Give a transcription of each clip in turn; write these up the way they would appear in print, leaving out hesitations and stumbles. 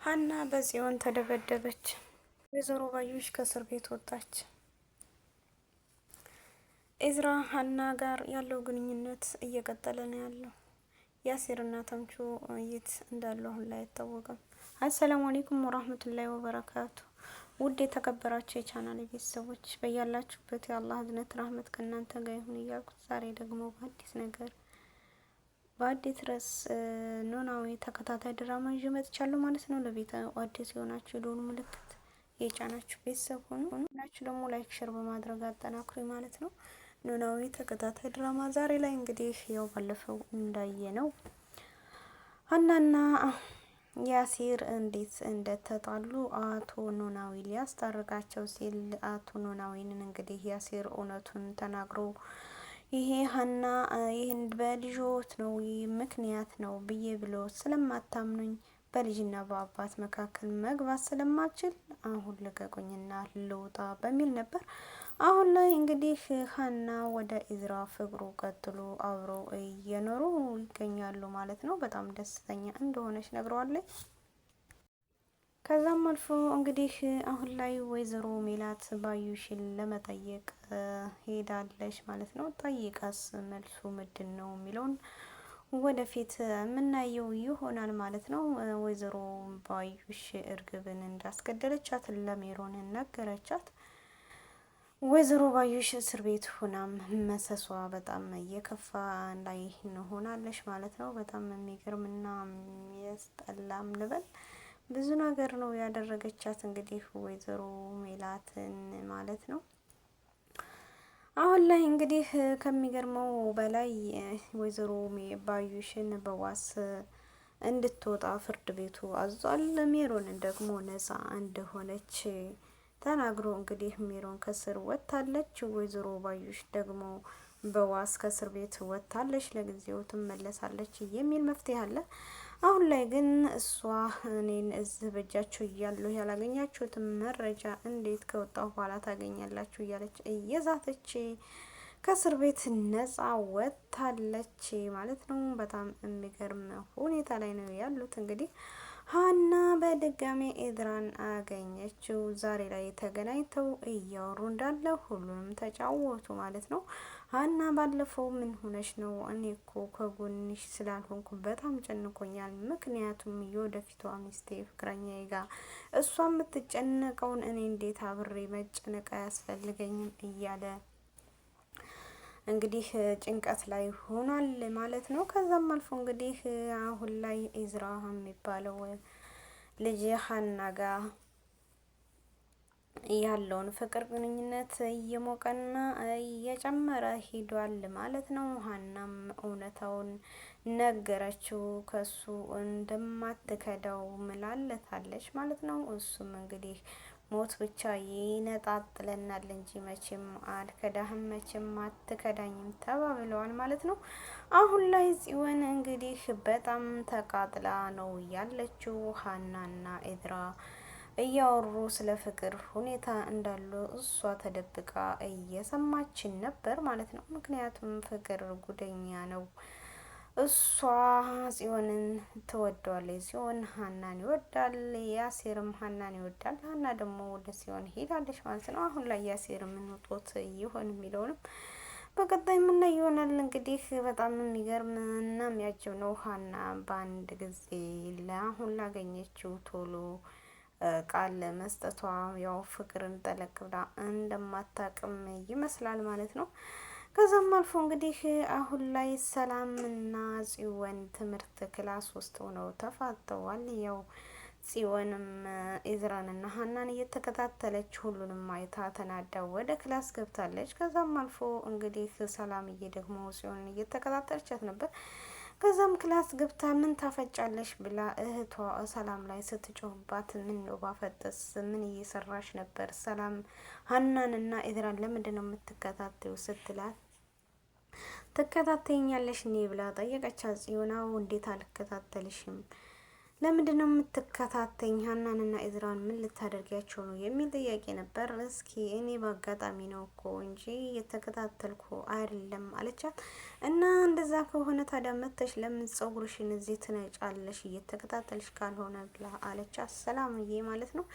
ሀና በጽዮን ተደበደበች። ወይዘሮ ባዩሽ ከእስር ቤት ወጣች። ኤዝራ ሀና ጋር ያለው ግንኙነት እየቀጠለ ነው ያለው። ያሲርና ተምቹ የት እንዳሉ አሁን ላይ አይታወቅም። አሰላሙ አለይኩም ወራህመቱላሂ ወበረካቱ። ውድ የተከበራችሁ የቻናል ቤተሰቦች በያላችሁበት የአላህ እዝነት ረህመት ከእናንተ ጋር ይሁን እያልኩ ዛሬ ደግሞ በአዲስ ነገር በአዲስ ርዕስ ኖላዊ ተከታታይ ድራማ ይዤ መጥቻለሁ ማለት ነው። ለቤት አዲስ የሆናችሁ የደወል ምልክት የጫናችሁ ቤተሰብ ሆኑ ናችሁ ደግሞ ላይክ ሼር በማድረግ አጠናክሩ ማለት ነው። ኖላዊ ተከታታይ ድራማ ዛሬ ላይ እንግዲህ ያው ባለፈው እንዳየ ነው ሀናና ያሲር እንዴት እንደተጣሉ አቶ ኖላዊ ሊያስታርቃቸው ሲል አቶ ኖላዊንን እንግዲህ ያሲር እውነቱን ተናግሮ ይሄ ሀና ይህን በልጆት ነው ምክንያት ነው ብዬ ብሎ ስለማታምኑኝ በልጅና በአባት መካከል መግባት ስለማችል አሁን ልቀቁኝና ልውጣ በሚል ነበር። አሁን ላይ እንግዲህ ሀና ወደ ኢዝራ ፍቅሩ ቀጥሎ አብረው እየኖሩ ይገኛሉ ማለት ነው። በጣም ደስተኛ እንደሆነች ነግረዋለች። ከዛም አልፎ እንግዲህ አሁን ላይ ወይዘሮ ሜላት ባዩሽን ለመጠየቅ ሄዳለች ማለት ነው። ጠይቃስ መልሱ ምንድን ነው የሚለውን ወደፊት የምናየው ይሆናል ማለት ነው። ወይዘሮ ባዩሽ እርግብን እንዳስገደለቻት ለሜሮን ነገረቻት። ወይዘሮ ባዩሽ እስር ቤት ሆናም መሰሷ በጣም እየከፋ ላይ ሆናለች ማለት ነው። በጣም የሚገርምና የሚያስጠላም ልበል ብዙ ነገር ነው ያደረገቻት እንግዲህ ወይዘሮ ሜላትን ማለት ነው። አሁን ላይ እንግዲህ ከሚገርመው በላይ ወይዘሮ ባዩሽን በዋስ እንድትወጣ ፍርድ ቤቱ አዟል። ሜሮንን ደግሞ ነፃ እንደሆነች ተናግሮ እንግዲህ ሜሮን ከስር ወጥታለች። ወይዘሮ ባዩሽ ደግሞ በዋስ ከእስር ቤት ወጥታለች። ለጊዜው ትመለሳለች የሚል መፍትሄ አለ። አሁን ላይ ግን እሷ እኔን እዚህ በእጃችሁ እያለሁ ያላገኛችሁትም መረጃ እንዴት ከወጣሁ በኋላ ታገኛላችሁ እያለች እየዛተች ከእስር ቤት ነፃ ወጥታለች ማለት ነው። በጣም የሚገርም ሁኔታ ላይ ነው ያሉት። እንግዲህ ሀና በድጋሚ ኤዝራን አገኘችው። ዛሬ ላይ ተገናኝተው እያወሩ እንዳለ ሁሉንም ተጫወቱ ማለት ነው። ሀና ባለፈው ምን ሆነሽ ነው? እኔ እኮ ከጎንሽ ስላልሆንኩ በጣም ጨንቆኛል። ምክንያቱም የወደፊቷ ሚስቴ ፍቅረኛዬ ጋር እሷ የምትጨነቀውን እኔ እንዴት አብሬ መጨነቅ አያስፈልገኝም እያለ እንግዲህ ጭንቀት ላይ ሆኗል ማለት ነው። ከዛም አልፎ እንግዲህ አሁን ላይ ኢዝራ የሚባለው ልጅ ሀና ጋር ያለውን ፍቅር ግንኙነት እየሞቀና እየጨመረ ሂዷል ማለት ነው። ሀናም እውነታውን ነገረችው፣ ከሱ እንደማትከዳው ምላለታለች ማለት ነው። እሱም እንግዲህ ሞት ብቻ ይነጣጥለናል እንጂ መቼም አልከዳህም፣ መቼም አትከዳኝም ተባብለዋል ማለት ነው። አሁን ላይ ጽዮን እንግዲህ በጣም ተቃጥላ ነው ያለችው። ሀናና ኤዝራ እያወሩ ስለ ፍቅር ሁኔታ እንዳሉ እሷ ተደብቃ እየሰማችን ነበር ማለት ነው። ምክንያቱም ፍቅር ጉደኛ ነው። እሷ ጽዮንን ትወደዋለች፣ ጽዮን ሀናን ይወዳል፣ ያሲርም ሀናን ይወዳል። ሀና ደግሞ ወደ ጽዮን ሄዳለች ማለት ነው። አሁን ላይ ያሲር የምንወጦት ይሆን የሚለውንም በቀጣይ የምናይ ይሆናል። እንግዲህ በጣም የሚገርም እና የሚያጅብ ነው። ሀና በአንድ ጊዜ ለአሁን ላገኘችው ቶሎ ቃል መስጠቷ ያው ፍቅርን ጠለቅ ብላ እንደማታቅም ይመስላል ማለት ነው። ከዛም አልፎ እንግዲህ አሁን ላይ ሰላምና ጽዮን ትምህርት ክላስ ውስጥ ሆነው ተፋተዋል። ያው ጽዮንም ኤዝራንና ሀናን እየተከታተለች ሁሉንም አይታ ተናዳ ወደ ክላስ ገብታለች። ከዛም አልፎ እንግዲህ ሰላምዬ ደግሞ ጽዮንን እየተከታተለቻት ነበር። ከዛም ክላስ ገብታ ምን ታፈጫለሽ ብላ እህቷ ሰላም ላይ ስትጮህባት፣ ምን ነው ባፈጥስ ምን እየሰራሽ ነበር? ሰላም ሀናንና ኤዝራን ለምንድን ነው የምትከታተዩ ስትላት፣ ትከታተኛለሽ እኔ ብላ ጠየቀቻት። ጽዮናው እንዴት አልከታተልሽም? ለምንድን ነው የምትከታተኝ? ሀናንና ኢዝራን ምን ልታደርጊያቸው ነው የሚል ጥያቄ ነበር። እስኪ እኔ በአጋጣሚ ነው እኮ እንጂ እየተከታተልኩ አይደለም አለቻት። እና እንደዛ ከሆነ ታዲያ መተሽ ለምን ጸጉርሽን እዚህ ትነጫለሽ እየተከታተልሽ ካልሆነ ብላ አለቻት። ሰላምዬ ማለት ነው።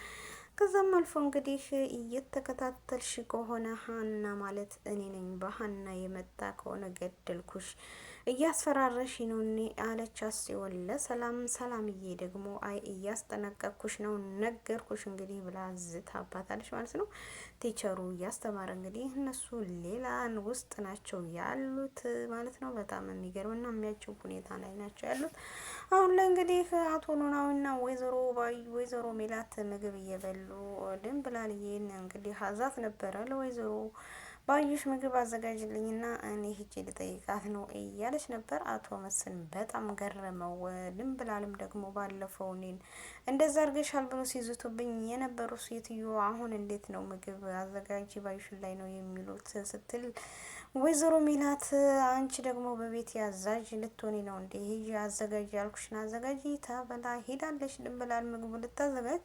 ከዛም አልፎ እንግዲህ እየተከታተልሽ ከሆነ ሀና ማለት እኔ ነኝ፣ በሀና የመጣ ከሆነ ገደልኩሽ፣ እያስፈራረሽ ነው እኔ አለቻት። ሲሆን ለሰላም ሰላምዬ ደግሞ አይ እያስጠነቀቅኩሽ ነው ነገርኩሽ እንግዲህ ብላ ዝታባታለች ማለት ነው። ቲቸሩ እያስተማረ እንግዲህ እነሱ ሌላን ውስጥ ናቸው ያሉት ማለት ነው። በጣም የሚገርምና የሚያጅብ ሁኔታ ላይ ናቸው ያሉት። አሁን ላይ እንግዲህ አቶ ኖላዊና ወይዘሮ ሜላት ምግብ እየበሉ ድንብላልዬን እንግዲህ ሀዛት ነበረ ለወይዘሮ ባዩሽ ምግብ አዘጋጅልኝና እኔ ሂጄ ልጠይቃት ነው እያለች ነበር። አቶ መስፍን በጣም ገረመው። ድንብላልም ደግሞ ባለፈው እኔን እንደዛ አድርገሻል ብሎ ሲዝቱብኝ የነበሩ ሴትዮ አሁን እንዴት ነው ምግብ አዘጋጅ ባዩሽን ላይ ነው የሚሉት ስትል ወይዘሮ ሚላት አንቺ ደግሞ በቤት ያዛዥ ልትሆኒ ነው እንዴ? ሂጂ አዘጋጅ ያልኩሽን አዘጋጅ ተበላ ሄዳለች ድንብላል ምግቡ ልታዘጋጅ።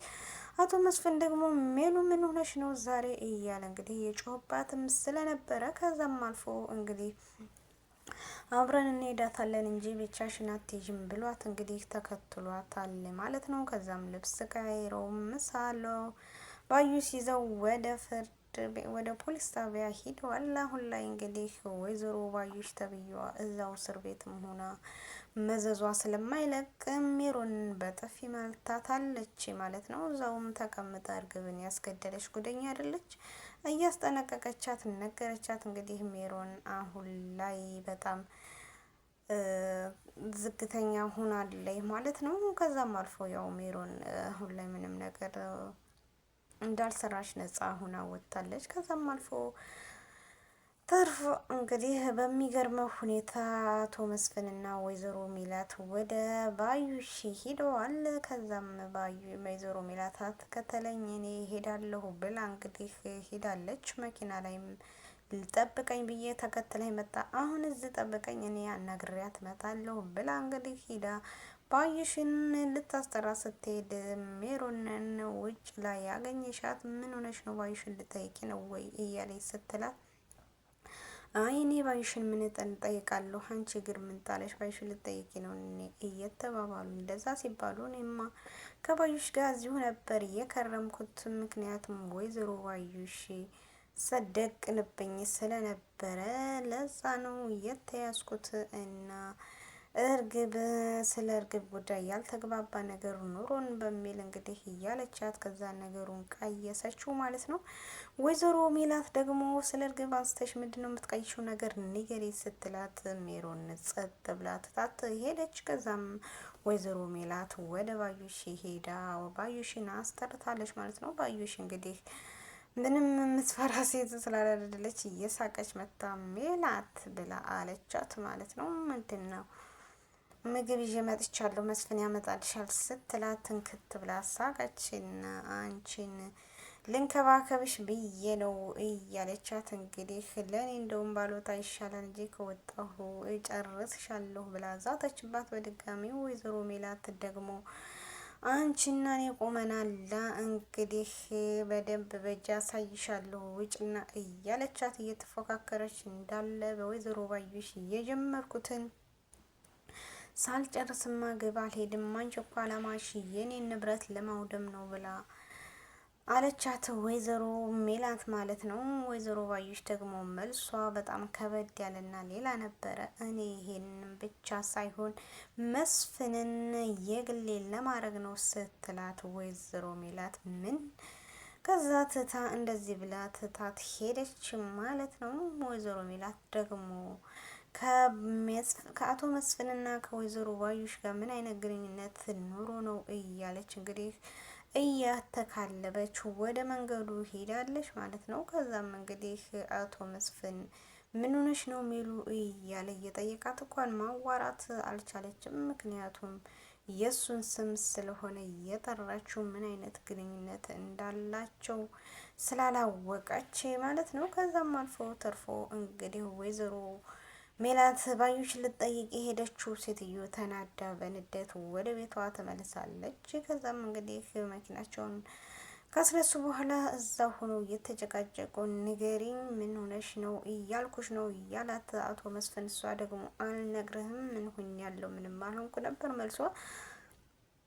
አቶ መስፍን ደግሞ ሜሉ ምን ሆነሽ ነው ዛሬ እያለ እንግዲህ የጮህባትም ስለነበረ ከዛም አልፎ እንግዲህ አብረን እንሄዳታለን እንጂ ብቻሽን አትሄጂም ብሏት እንግዲህ ተከትሏታል ማለት ነው። ከዛም ልብስ ቀይረው ምሳለው ባዩሽ ይዘው ወደ ፖሊስ ጣቢያ ሂደዋል። አሁን ላይ እንግዲህ ወይዘሮ ባዩሽ ተብዬዋ እዛው እስር ቤትም ሆና መዘዟ ስለማይለቅ ሜሮን በጥፊ መልታታለች ማለት ነው። እዛውም ተቀምጣ እርግብን ያስገደለች ጉደኛ አይደለች እያስጠነቀቀቻት ነገረቻት። እንግዲህ ሜሮን አሁን ላይ በጣም ዝግተኛ ሆናለች ማለት ነው። ከዛም አልፎ ያው ሜሮን አሁን ላይ ምንም ነገር እንዳልሰራሽ ነጻ ሁና ወጥታለች። ከዛም አልፎ ተርፎ እንግዲህ በሚገርመው ሁኔታ አቶ መስፍንና ወይዘሮ ሚላት ወደ ባዩሽ ሂደዋል። ከዛም ወይዘሮ ሚላት አትከተለኝ እኔ ሄዳለሁ ብላ እንግዲህ ሄዳለች። መኪና ላይም ጠብቀኝ ብዬ ተከትለኝ መጣ፣ አሁን እዚህ ጠብቀኝ እኔ አናግሬያት እመጣለሁ ብላ እንግዲህ ሂዳ ባዩሽን ልታስጠራ ስትሄድ ሜሮንን ውጭ ላይ ያገኘሻት ምን ሆነሽ ነው? ባዩሽን ልጠይቂ ነው ወይ እያለች ስትላት አይ እኔ ባዩሽን ምን ጠይቃለሁ፣ አንቺ እግር ምን ጣለሽ? ባዩሽን ልጠይቂ ነው እኔ እየተባባሉ እንደዛ ሲባሉ እኔማ ከባዩሽ ጋር እዚሁ ነበር የከረምኩት፣ ምክንያቱም ወይዘሮ ባዩሽ ሰደቅንብኝ ስለነበረ ለዛ ነው የተያዝኩት እና እርግብ ስለ እርግብ ጉዳይ ያልተግባባ ነገር ኑሮን በሚል እንግዲህ እያለቻት ከዛ ነገሩን ቀየሰችው ማለት ነው። ወይዘሮ ሜላት ደግሞ ስለ እርግብ አንስተሽ ምንድነው የምትቀይሽው ነገር ንገሪ ስትላት ሜሮን ጸጥ ብላ ትታት ሄደች። ከዛም ወይዘሮ ሜላት ወደ ባዩሽ ሄዳ ባዩሽን አስጠርታለች ማለት ነው። ባዩሽ እንግዲህ ምንም የምትፈራ ሴት ስላላደለች እየሳቀች መታ ሜላት ብላ አለቻት ማለት ነው። ምንድን ነው ምግብ ይዤ መጥቻለሁ መስፍን ያመጣልሻል ስትላት ትንክት ብላ ሳቀችና አንቺን ልንከባከብሽ ብዬ ነው እያለቻት እንግዲህ ለእኔ እንደውም ባልወጣ ይሻላል እንጂ ከወጣሁ እጨርስሻለሁ ብላ ዛተችባት በድጋሚ። ወይዘሮ ሜላት ደግሞ አንቺና እኔ ቆመናላ እንግዲህ በደንብ በእጅ አሳይሻለሁ ውጭና እያለቻት እየተፎካከረች እንዳለ በወይዘሮ ባዩሽ የጀመርኩትን ሳልጨርስማ ግብ አልሄድም፣ አንቺ እኮ አላማሽ የኔን ንብረት ለማውደም ነው ብላ አለቻት ወይዘሮ ሜላት ማለት ነው። ወይዘሮ ባዩሽ ደግሞ መልሷ በጣም ከበድ ያለና ሌላ ነበረ። እኔ ይሄንን ብቻ ሳይሆን መስፍንን የግሌ ለማድረግ ነው ስትላት ወይዘሮ ሜላት ምን ከዛ ትታ እንደዚህ ብላ ትታት ሄደች ማለት ነው። ወይዘሮ ሜላት ደግሞ ከአቶ መስፍንና ከወይዘሮ ባዩሽ ጋር ምን አይነት ግንኙነት ኑሮ ነው እያለች እንግዲህ እያተካለበች ወደ መንገዱ ሄዳለች ማለት ነው። ከዛም እንግዲህ አቶ መስፍን ምን ሆነሽ ነው ሚሉ እያለ እየጠየቃት እንኳን ማዋራት አልቻለችም። ምክንያቱም የእሱን ስም ስለሆነ እየጠራችው ምን አይነት ግንኙነት እንዳላቸው ስላላወቀች ማለት ነው። ከዛም አልፎ ተርፎ እንግዲህ ወይዘሮ ሜላት ባዩሽ ልትጠይቅ የሄደችው ሴትዮ ተናዳ በንዴት ወደ ቤቷ ተመልሳለች። ከዛም እንግዲህ መኪናቸውን ካስነሱ በኋላ እዛ ሆኖ እየተጨቃጨቁ ንገሪኝ፣ ምን ሆነሽ ነው እያልኩሽ ነው እያላት አቶ መስፍን፣ እሷ ደግሞ አልነግርህም፣ ምን ሆኛለሁ፣ ምንም አልሆንኩ ነበር መልሷ።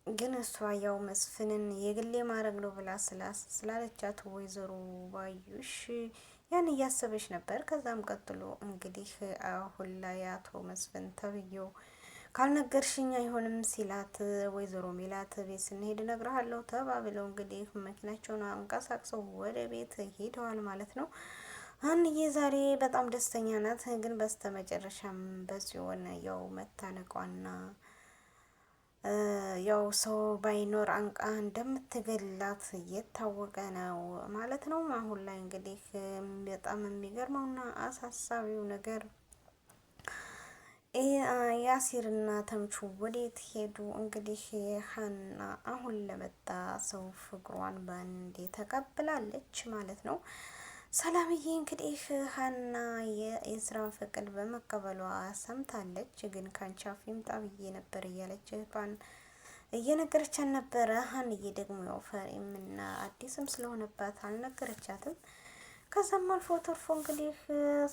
ግን እሷ ያው መስፍንን የግሌ ማድረግ ነው ብላ ስላለቻት ወይዘሮ ባዩሽ ያን እያሰበች ነበር። ከዛም ቀጥሎ እንግዲህ አሁን ላይ አቶ መስፍን ተብዬው ካልነገርሽኝ አይሆንም ሲላት ወይዘሮ ሜላት ቤት ስንሄድ እነግርሃለሁ ተባብለው እንግዲህ መኪናቸውን አንቀሳቅሰው ወደ ቤት ሄደዋል ማለት ነው። አንዬ ዛሬ በጣም ደስተኛ ናት። ግን በስተመጨረሻም በጽዮን ያው መታነቋና ያው ሰው ባይኖር አንቃ እንደምትገላት እየታወቀ ነው ማለት ነው። አሁን ላይ እንግዲህ በጣም የሚገርመውና አሳሳቢው ነገር ያሲርና ተምቹ ወዴት ሄዱ? እንግዲህ ሀና አሁን ለመጣ ሰው ፍቅሯን ባንዴ ተቀብላለች ማለት ነው። ሰላምዬ እንግዲህ ሀና የኤዝራን ፍቅር በመቀበሏ ሰምታለች። ግን ካንቺ አፍ ይምጣ ብዬ ነበር እያለች እህቷን እየነገረቻት ነበረ። ሀንዬ ደግሞ ያው ፈሪምና አዲስም ስለሆነባት አልነገረቻትም። ከዛም አልፎ ተርፎ እንግዲህ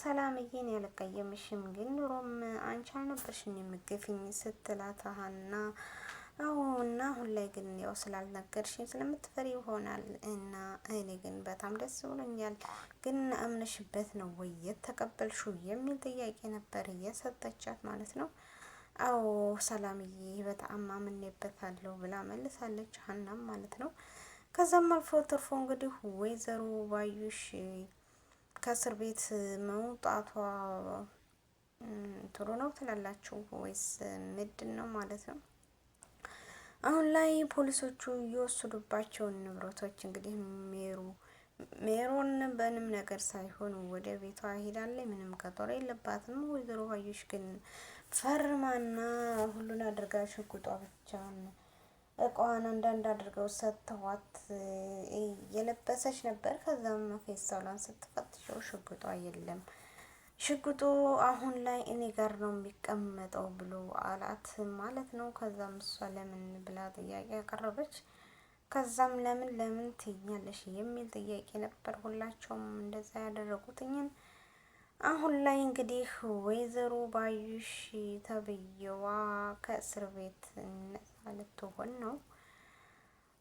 ሰላምዬን ያልቀየምሽም ግን ኑሮም አንቺ አልነበርሽን የምገፊኝ ስትላት ሀና እና አሁን ላይ ግን ያው ስላልነገርሽኝ ስለምትፈሪ ይሆናል እና እኔ ግን በጣም ደስ ብሎኛል። ግን አምነሽበት ነው ወይ የተቀበልሽው የሚል ጥያቄ ነበር እየሰጠቻት ማለት ነው። አዎ ሰላምዬ በጣም አምኜበታለሁ ብላ መልሳለች ሀናም ማለት ነው። ከዛም አልፎ ተርፎ እንግዲህ ወይዘሮ ባዩሽ ከእስር ቤት መውጣቷ ጥሩ ነው ትላላችሁ ወይስ ምንድን ነው ማለት ነው? አሁን ላይ ፖሊሶቹ እየወሰዱባቸውን ንብረቶች እንግዲህ ሜሮን በምንም ነገር ሳይሆን ወደ ቤቷ ሄዳለች። ምንም ቀጠሮ የለባትም። ወይዘሮ ባዩሽ ግን ፈርማና ሁሉን አድርጋ ሽጉጧ ብቻውን እቃዋን አንዳንድ አድርገው ሰጥተዋት የለበሰች ነበር። ከዛም ፌስታሏን ስትፈትሸው ሽጉጧ የለም። ሽጉጡ አሁን ላይ እኔ ጋር ነው የሚቀመጠው ብሎ አላት ማለት ነው። ከዛም እሷ ለምን ብላ ጥያቄ ያቀረበች። ከዛም ለምን ትይኛለሽ የሚል ጥያቄ ነበር። ሁላቸውም እንደዛ ያደረጉትኝን። አሁን ላይ እንግዲህ ወይዘሮ ባዩሽ ተብዬዋ ከእስር ቤት ነጻ ልትሆን ነው።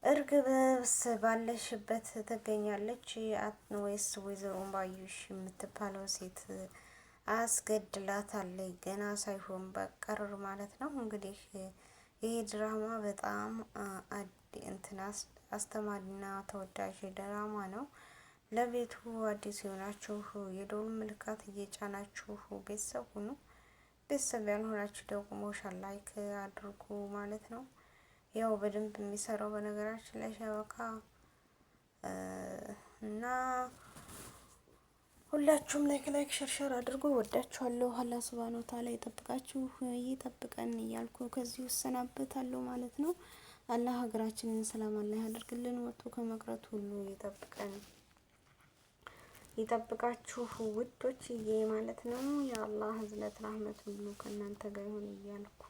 እርግብስ ባለሽበት ትገኛለች ወይስ ወይዘሮ ባዩሽ የምትባለው ሴት አስገድላታለች? ገና ሳይሆን በቀር ማለት ነው። እንግዲህ ይሄ ድራማ በጣም አስተማሪና ተወዳጅ ድራማ ነው። ለቤቱ አዲስ የሆናችሁ የደወል ምልክት እየጫናችሁ ቤተሰብ ሁኑ። ቤተሰብ ያልሆናችሁ ደግሞ ላይክ አድርጉ ማለት ነው። ያው በደንብ የሚሰራው በነገራችን ላይ ሸበካ እና ሁላችሁም ላይክ ሸርሸር አድርጉ። ወዳችኋለሁ። አላህ ሱብሃነሁ ወተዓላ ይጠብቃችሁ ይጠብቀን እያልኩ ከዚህ እሰናበታለሁ ማለት ነው። አላህ ሀገራችንን ሰላም አላህ ያደርግልን። ወጥቶ ከመቅረት ሁሉ ይጠብቀን ይጠብቃችሁ ውዶችዬ ማለት ነው። የአላህ ህዝነት ረህመት ሁሉ ከእናንተ ጋር ይሁን እያልኩ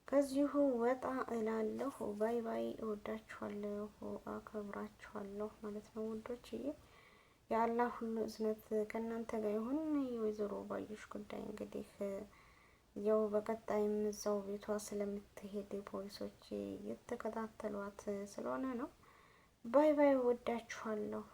ከዚሁ ወጣ እላለሁ። ባይ ባይ። እወዳችኋለሁ፣ አከብራችኋለሁ ማለት ነው ውዶችዬ። የአላህ ሁሉ እዝነት ከእናንተ ጋር ይሁን። የወይዘሮ ባዩሽ ጉዳይ እንግዲህ ያው በቀጣይም እዛው ቤቷ ስለምትሄድ ፖሊሶች እየተከታተሏት ስለሆነ ነው። ባይ ባይ። እወዳችኋለሁ።